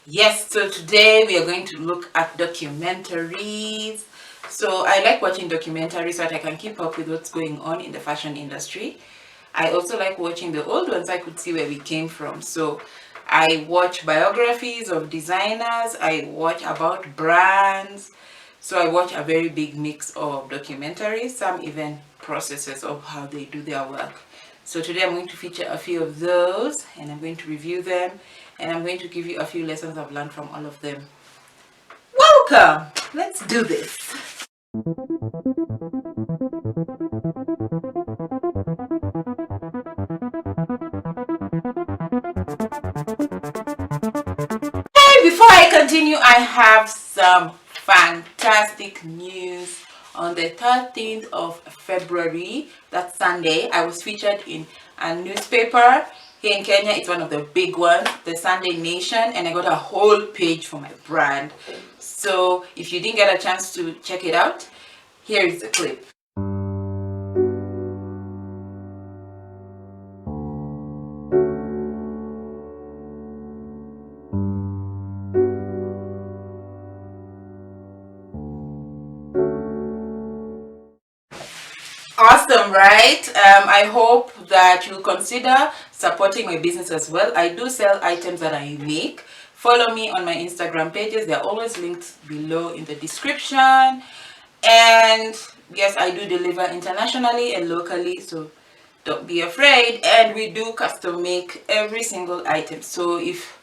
Yes, so today we are going to look at documentaries. So I like watching documentaries so that I can keep up with what's going on in the fashion industry. I also like watching the old ones. I could see where we came from. So I watch biographies of designers, I watch about brands. So I watch a very big mix of documentaries, some even processes of how they do their work. So today I'm going to feature a few of those and I'm going to review them and I'm going to give you a few lessons I've learned from all of them. Welcome! Let's do this. Hey, before I continue, I have some fantastic news. On the 13th of February, that Sunday, I was featured in a newspaper here in Kenya. It's one of the big ones, the Sunday Nation, and I got a whole page for my brand. So if you didn't get a chance to check it out, here is the clip. Awesome, right? I hope that you'll consider supporting my business as well. I do sell items that I make. Follow me on my Instagram pages. They're always linked below in the description. And yes, I do deliver internationally and locally, so don't be afraid. And we do custom make every single item. So if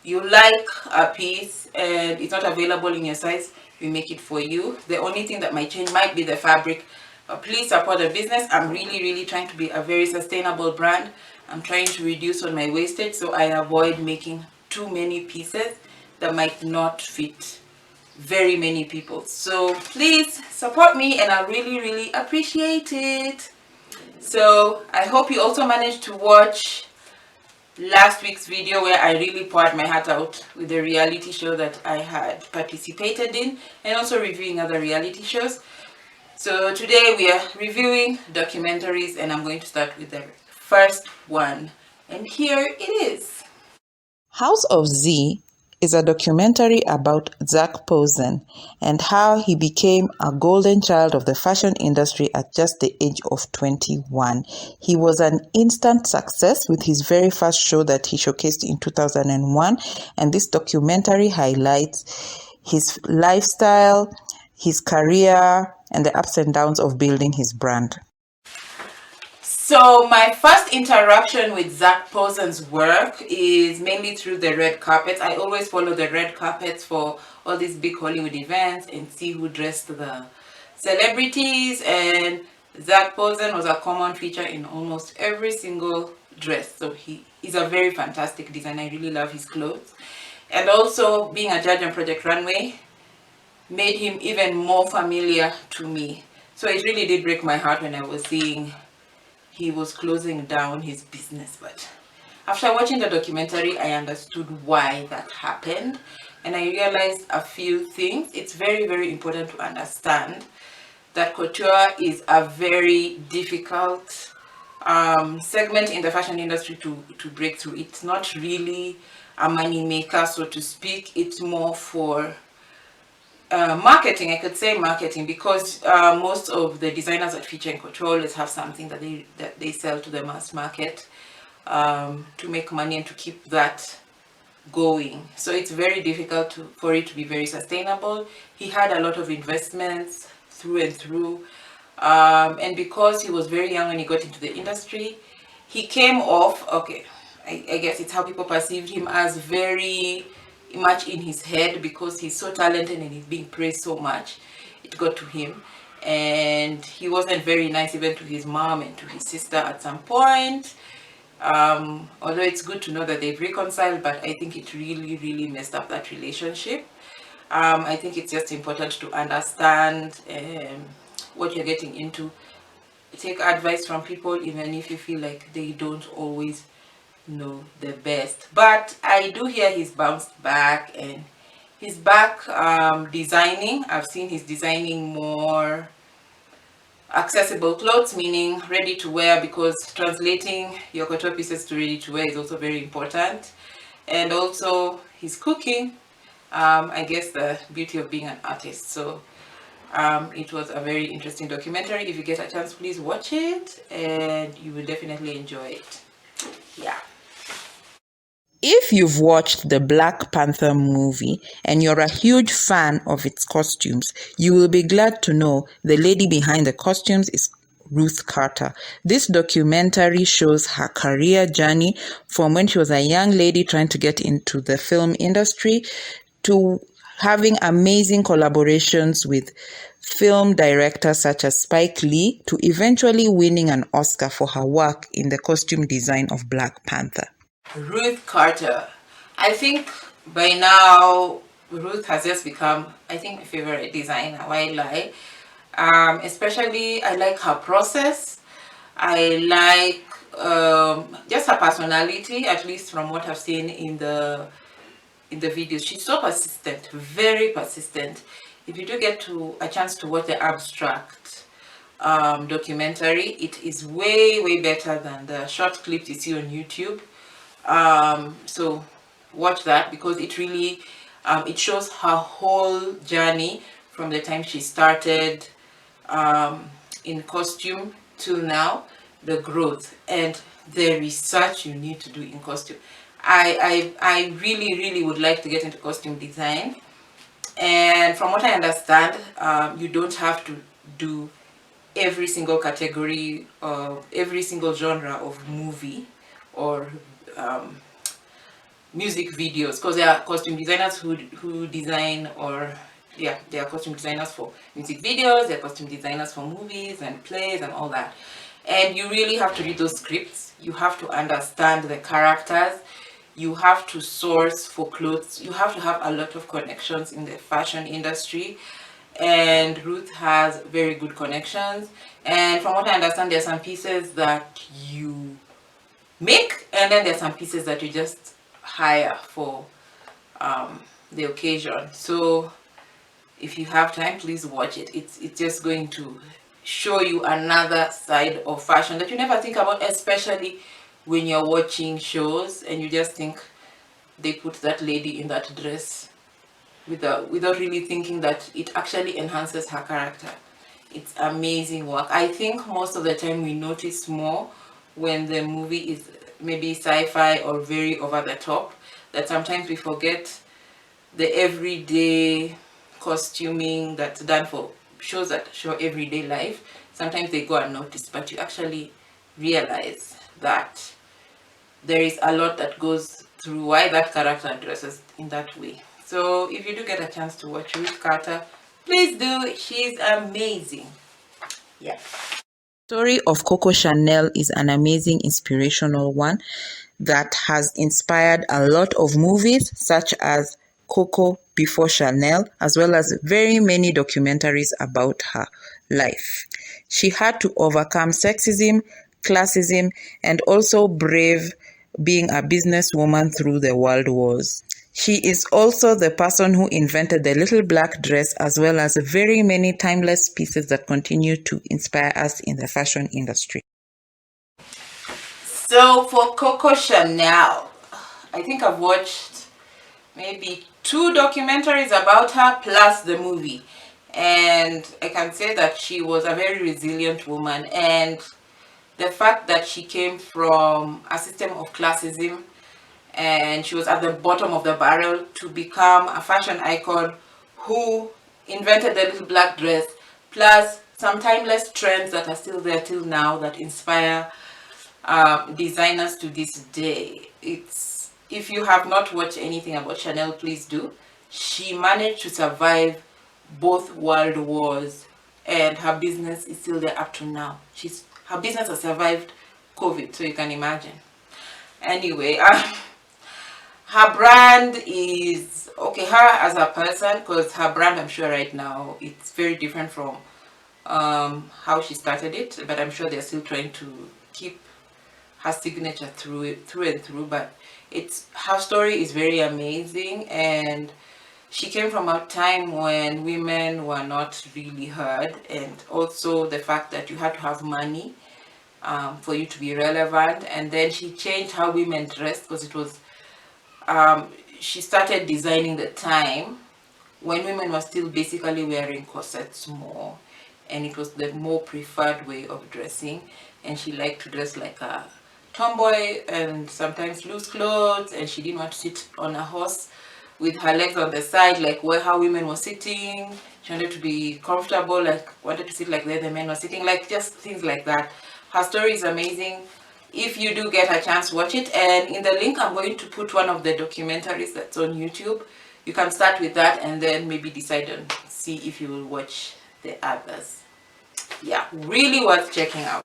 you like a piece and it's not available in your size, we make it for you. The only thing that might change might be the fabric. But please support the business. I'm really trying to be a very sustainable brand. I'm trying to reduce on my wastage, so I avoid making too many pieces that might not fit very many people. So please support me and I really appreciate it. So I hope you also managed to watch last week's video where I really poured my heart out with the reality show that I had participated in and also reviewing other reality shows. So today we are reviewing documentaries and I'm going to start with the first one. And here it is. House of Z is a documentary about Zac Posen and how he became a golden child of the fashion industry at just the age of 21. He was an instant success with his very first show that he showcased in 2001, and this documentary highlights his lifestyle, his career, and the ups and downs of building his brand. So my first interaction with Zac Posen's work is mainly through the red carpets. I always follow the red carpets for all these big Hollywood events and see who dressed the celebrities, and Zac Posen was a common feature in almost every single dress. So he is a very fantastic designer. I really love his clothes. And also being a judge on Project Runway made him even more familiar to me. So it really did break my heart when I was seeing he was closing down his business. But after watching the documentary, I understood why that happened and I realized a few things. It's very important to understand that couture is a very difficult segment in the fashion industry to break through. It's not really a money maker, so to speak. It's more for marketing. I could say marketing, because most of the designers that feature in couture always have something that they sell to the mass market to make money and to keep that going. So it's very difficult for it to be very sustainable. He had a lot of investments through and through, and because he was very young when he got into the industry, he came off, okay, I guess it's how people perceived him, as very much in his head, because he's so talented and he's being praised so much. It got to him, and he wasn't very nice even to his mom and to his sister at some point. Although it's good to know that they've reconciled, but I think it really messed up that relationship. I think it's just important to understand what you're getting into. Take advice from people even if you feel like they don't always know the best. But I do hear he's bounced back and he's back designing. I've seen he's designing more accessible clothes, meaning ready to wear, because translating your couture pieces to ready to wear is also very important. and also his cooking. I guess the beauty of being an artist. So it was a very interesting documentary. If you get a chance, please watch it, and you will definitely enjoy it. Yeah. If you've watched the Black Panther movie and you're a huge fan of its costumes, you will be glad to know the lady behind the costumes is Ruth Carter. This documentary shows her career journey from when she was a young lady trying to get into the film industry to having amazing collaborations with film directors such as Spike Lee to eventually winning an Oscar for her work in the costume design of Black Panther. Ruth Carter. I think by now Ruth has just become, I think, my favorite designer. Why lie? Especially I like her process. I like just her personality, at least from what I've seen in the videos. She's so persistent, very persistent. If you do get a chance to watch the abstract documentary, it is way better than the short clips you see on YouTube. So watch that, because it really it shows her whole journey from the time she started in costume till now, the growth and the research you need to do in costume. I really would like to get into costume design, and from what I understand, you don't have to do every single category of every single genre of movie or music videos, because there are costume designers who design, or yeah, there are costume designers for music videos, there are costume designers for movies and plays and all that. And you really have to read those scripts, you have to understand the characters, you have to source for clothes, you have to have a lot of connections in the fashion industry. And Ruth has very good connections, and from what I understand, there are some pieces that you make, and then there's some pieces that you just hire for the occasion. So if you have time, please watch it. It's just going to show you another side of fashion that you never think about, especially when you're watching shows and you just think they put that lady in that dress without really thinking that it actually enhances her character. It's amazing work. I think most of the time we notice more when the movie is maybe sci-fi or very over the top, that sometimes we forget the everyday costuming that's done for shows that show everyday life. Sometimes they go unnoticed, but you actually realize that there is a lot that goes through why that character dresses in that way. So if you do get a chance to watch Ruth Carter, please do. She's amazing. Yeah. The story of Coco Chanel is an amazing inspirational one that has inspired a lot of movies such as Coco Before Chanel, as well as very many documentaries about her life. She had to overcome sexism, classism, and also brave being a businesswoman through the world wars. She is also the person who invented the little black dress, as well as very many timeless pieces that continue to inspire us in the fashion industry. So for Coco Chanel, I think I've watched maybe 2 documentaries about her plus the movie, and I can say that she was a very resilient woman, and the fact that she came from a system of classism and she was at the bottom of the barrel to become a fashion icon who invented the little black dress, plus some timeless trends that are still there till now that inspire designers to this day. It's, if you have not watched anything about Chanel, please do. She managed to survive both world wars, and her business is still there up to now. Her business has survived COVID, so you can imagine. Anyway, her brand is okay. Her as a person, because her brand, I'm sure right now it's very different from how she started it, but I'm sure they're still trying to keep her signature through and through. But her story is very amazing, and she came from a time when women were not really heard, and also the fact that you had to have money for you to be relevant. And then she changed how women dressed, because it was she started designing the time when women were still basically wearing corsets more, and it was the more preferred way of dressing, and she liked to dress like a tomboy and sometimes loose clothes, and she didn't want to sit on a horse with her legs on the side like where how women were sitting. She wanted to be comfortable, like wanted to sit like where the men were sitting, like just things like that. Her story is amazing. If you do get a chance, watch it. And in the link, I'm going to put one of the documentaries that's on YouTube. You can start with that and then maybe decide and see if you will watch the others. Yeah, really worth checking out.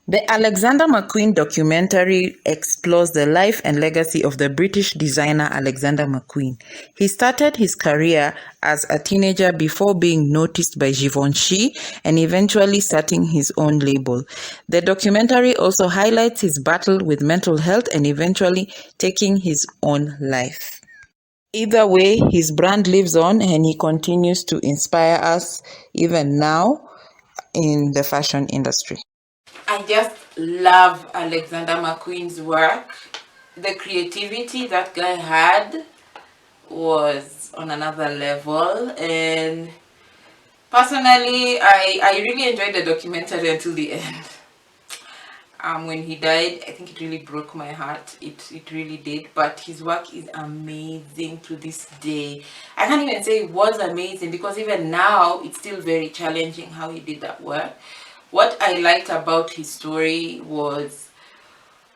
The Alexander McQueen documentary explores the life and legacy of the British designer Alexander McQueen. He started his career as a teenager before being noticed by Givenchy and eventually starting his own label. The documentary also highlights his battle with mental health and eventually taking his own life. Either way, his brand lives on and he continues to inspire us even now in the fashion industry. I just love Alexander McQueen's work. The creativity that guy had was on another level, and personally I really enjoyed the documentary until the end. When he died, I think it really broke my heart. It really did. But his work is amazing to this day. I can't even say it was amazing because even now it's still very challenging how he did that work. What I liked about his story was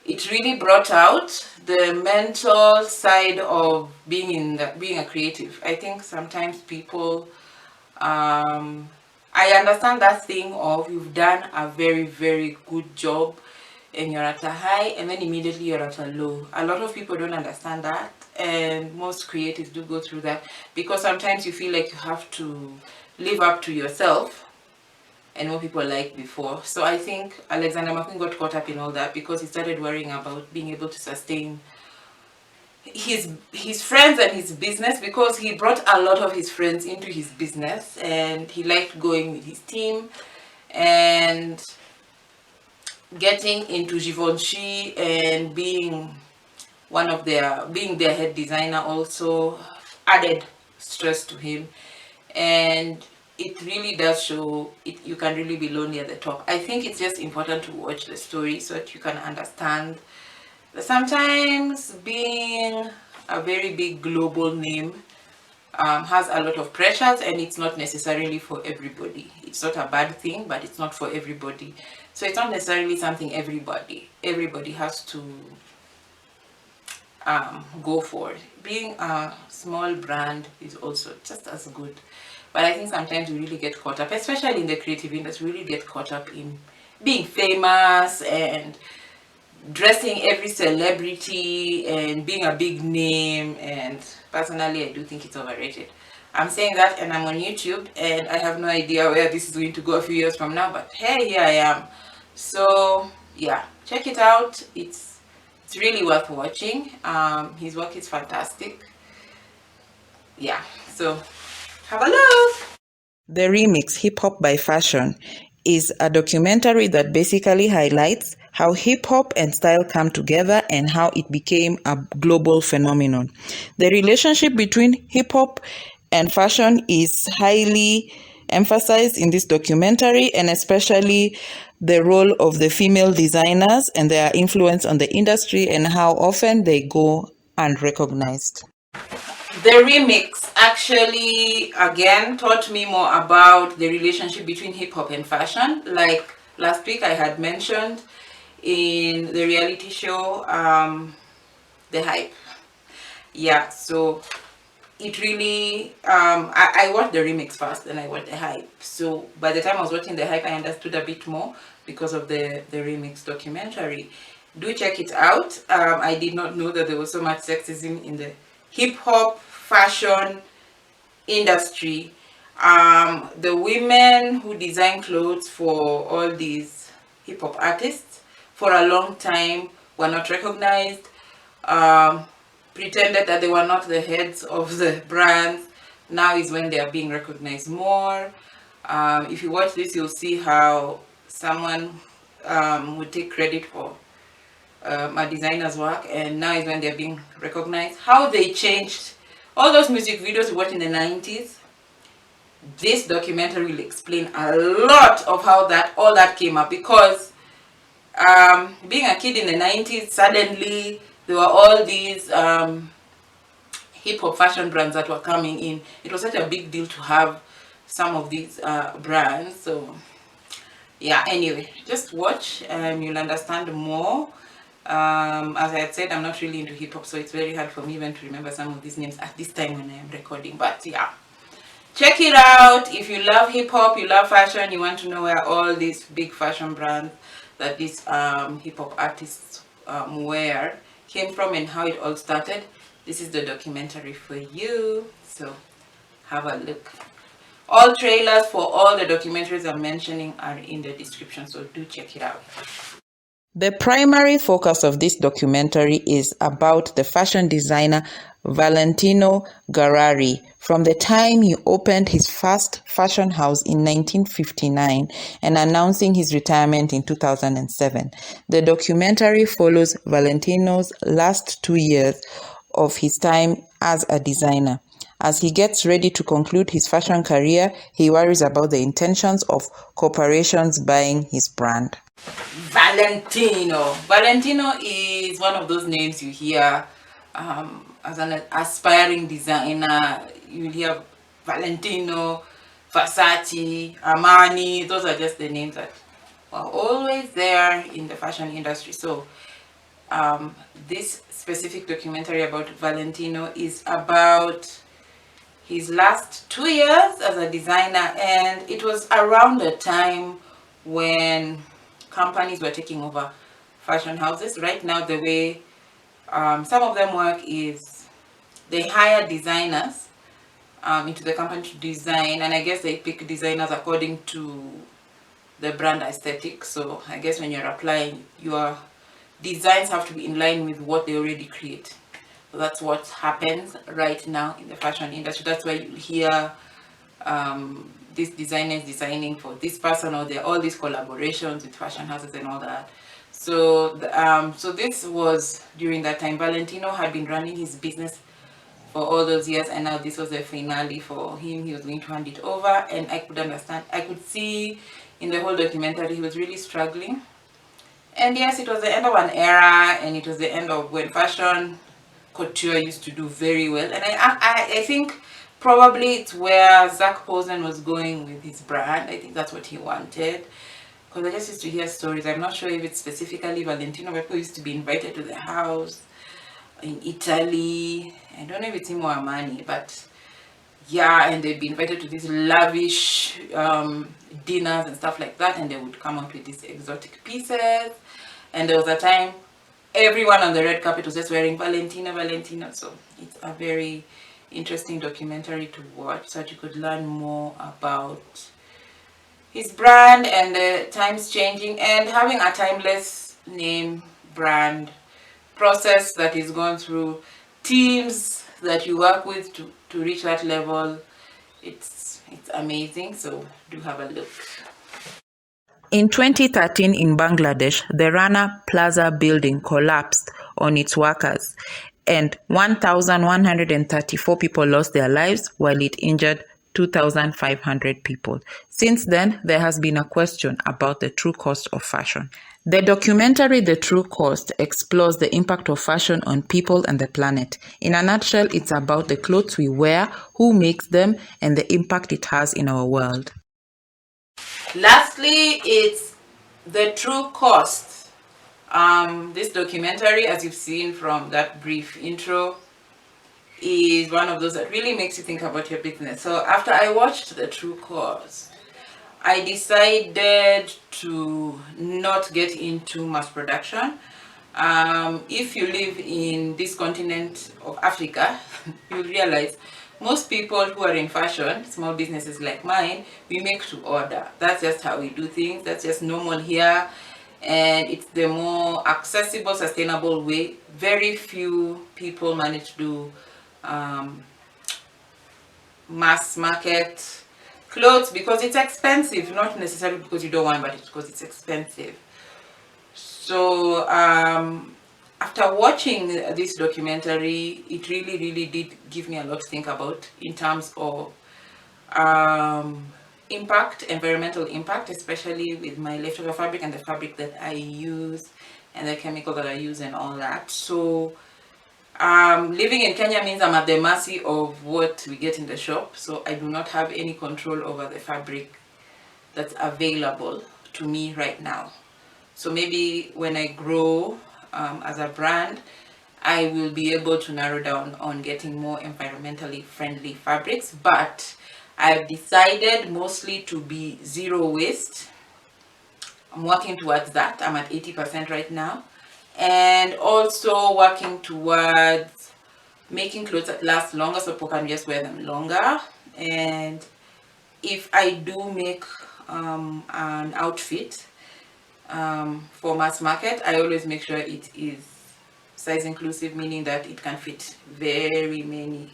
it really brought out the mental side of being a creative. I think sometimes people I understand that thing of you've done a very, very good job and you're at a high and then immediately you're at a low. A lot of people don't understand that, and most creatives do go through that because sometimes you feel like you have to live up to yourself and what people like before. So I think Alexander McQueen got caught up in all that because he started worrying about being able to sustain his friends and his business, because he brought a lot of his friends into his business and he liked going with his team and getting into Givenchy and being their head designer also added stress to him, and it really does show you can really be lonely at the top. I think it's just important to watch the story so that you can understand that sometimes being a very big global name has a lot of pressures, and it's not necessarily for everybody. It's not a bad thing, but it's not for everybody. So it's not necessarily something everybody has to go for. Being a small brand is also just as good. But I think sometimes we really get caught up, especially in the creative industry, we really get caught up in being famous and dressing every celebrity and being a big name, and personally I do think it's overrated. I'm saying that and I'm on YouTube and I have no idea where this is going to go a few years from now, but hey, here I am. So yeah, check it out. It's really worth watching. His work is fantastic. Yeah, so have a look. The remix Hip Hop by Fashion is a documentary that basically highlights how hip hop and style come together and how it became a global phenomenon. The relationship between hip hop and fashion is highly emphasized in this documentary, and especially the role of the female designers and their influence on the industry and how often they go unrecognized. The remix actually again taught me more about the relationship between hip hop and fashion. Like last week I had mentioned in the reality show, The Hype. Yeah, so it really, I watched the remix first and I watched The Hype. So by the time I was watching The Hype, I understood a bit more because of the remix documentary. Do check it out. I did not know that there was so much sexism in the hip hop fashion industry. The women who design clothes for all these hip hop artists for a long time were not recognized, pretended that they were not the heads of the brands. Now is when they are being recognized more. If you watch this, you'll see how someone would take credit for a designer's work, and now is when they're being recognized. How they changed all those music videos we watched in the 90s. This documentary will explain a lot of how that all that came up, because being a kid in the 90s, suddenly there were all these hip-hop fashion brands that were coming in. It was such a big deal to have some of these brands. So yeah, anyway, just watch, you'll understand more. As I had said, I'm not really into hip-hop, so it's very hard for me even to remember some of these names at this time when I am recording. But yeah, check it out. If you love hip-hop, you love fashion, you want to know where all these big fashion brands that these hip-hop artists wear came from and how it all started, this is the documentary for you. So have a look. All trailers for all the documentaries I'm mentioning are in the description, so do check it out. The primary focus of this documentary is about the fashion designer Valentino Garari from the time he opened his first fashion house in 1959 and announcing his retirement in 2007. The documentary follows Valentino's last 2 years of his time as a designer. As he gets ready to conclude his fashion career, he worries about the intentions of corporations buying his brand. Valentino. Valentino is one of those names you hear as an aspiring designer. You hear Valentino, Versace, Armani. Those are just the names that are always there in the fashion industry. So this specific documentary about Valentino is about his last 2 years as a designer, and it was around the time when companies were taking over fashion houses. Right now, the way some of them work is they hire designers into the company to design, and I guess they pick designers according to the brand aesthetic. So I guess when you're applying, your designs have to be in line with what they already create. So that's what happens right now in the fashion industry. That's why you hear these designers designing for this person, or there are all these collaborations with fashion houses and all that. So so this was during that time. Valentino had been running his business for all those years, and now this was the finale for him. He was going to hand it over, and I could understand, I could see in the whole documentary he was really struggling. And yes, it was the end of an era, and it was the end of when fashion couture used to do very well. And I think probably it's where Zac Posen was going with his brand. I think that's what he wanted, because I just used to hear stories. I'm not sure if it's specifically Valentino, but people used to be invited to the house in Italy. I don't know if it's him or Armani, but yeah, and they'd be invited to these lavish dinners and stuff like that, and they would come out with these exotic pieces. And there was a time everyone on the red carpet was just wearing Valentino. So it's a very interesting documentary to watch, so that you could learn more about his brand and the times changing, and having a timeless name, brand, process that is gone through, teams that you work with to reach that level. It's amazing, so do have a look. In 2013 in Bangladesh, the Rana Plaza building collapsed on its workers, and 1,134 people lost their lives, while it injured 2,500 people. Since then, there has been a question about the true cost of fashion. The documentary The True Cost explores the impact of fashion on people and the planet. In a nutshell, it's about the clothes we wear, who makes them, and the impact it has in our world. Lastly, it's The True Cost. This documentary, as you've seen from that brief intro, is one of those that really makes you think about your business. So after I watched The True Cost, I decided to not get into mass production. If you live in this continent of Africa, you'll realize most people who are in fashion, small businesses like mine, we make to order. That's just how we do things. That's just normal here. And it's the more accessible, sustainable way. Very few people manage to do mass market clothes because it's expensive. Not necessarily because you don't want, but it's because it's expensive. So after watching this documentary, it really did give me a lot to think about in terms of impact, environmental impact, especially with my leftover fabric and the fabric that I use and the chemical that I use and all that. So living in Kenya means I'm at the mercy of what we get in the shop. So I do not have any control over the fabric that's available to me right now. So maybe when I grow as a brand, I will be able to narrow down on getting more environmentally friendly fabrics, but I've decided mostly to be zero waste. I'm working towards that. I'm at 80% right now, and also working towards making clothes that last longer so people can just wear them longer. And if I do make an outfit for mass market, I always make sure it is size inclusive, meaning that it can fit very many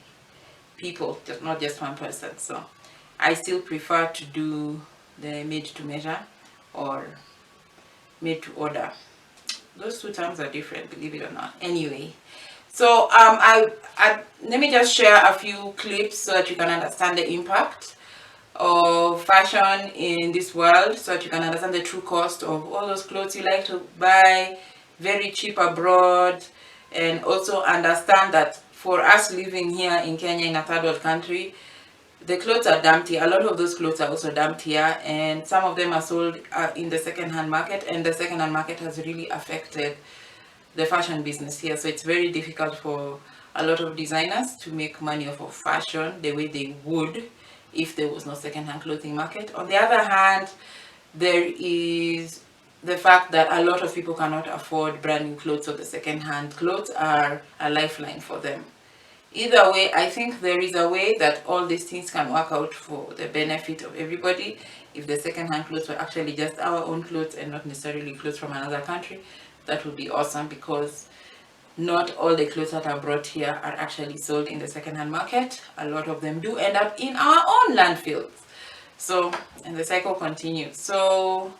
people, just not just one person. So I still prefer to do the made to measure or made to order. Those two terms are different, believe it or not. Anyway, so let me just share a few clips so that you can understand the impact of fashion in this world, so that you can understand the true cost of all those clothes you like to buy very cheap abroad, and also understand that for us living here in Kenya, in a third world country, the clothes are dumped here. A lot of those clothes are also dumped here, and some of them are sold in the second-hand market, and the second-hand market has really affected the fashion business here. So it's very difficult for a lot of designers to make money off of fashion the way they would if there was no second-hand clothing market. On the other hand, there is the fact that a lot of people cannot afford brand new clothes, so the second-hand clothes are a lifeline for them. Either way, I think there is a way that all these things can work out for the benefit of everybody. If the second-hand clothes were actually just our own clothes and not necessarily clothes from another country, that would be awesome, because not all the clothes that are brought here are actually sold in the second-hand market. A lot of them do end up in our own landfills. So, and the cycle continues. So,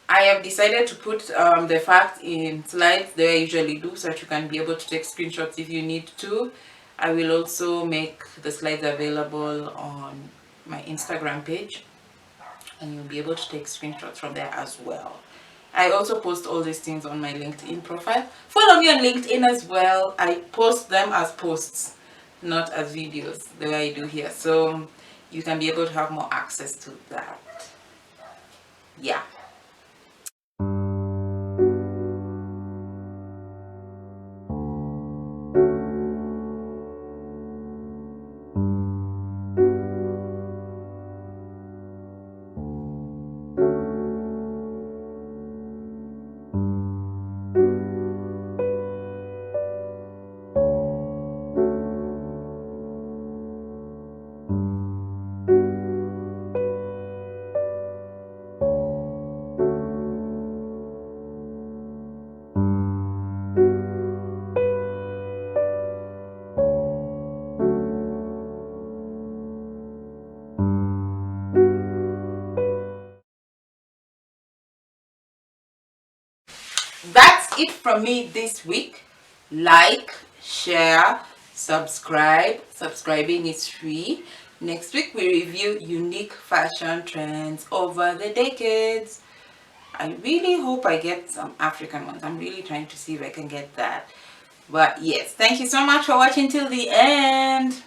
I have decided to put the facts in slides the way I usually do, so that you can be able to take screenshots if you need to. I will also make the slides available on my Instagram page, and you'll be able to take screenshots from there as well. I also post all these things on my LinkedIn profile. Follow me on LinkedIn as well. I post them as posts, not as videos, the way I do here. So you can be able to have more access to that. Yeah. That's it from me this week. Like, share, subscribe. Subscribing is free. Next week we review unique fashion trends over the decades. I really hope I get some African ones. I'm really trying to see if I can get that. But yes, thank you so much for watching till the end.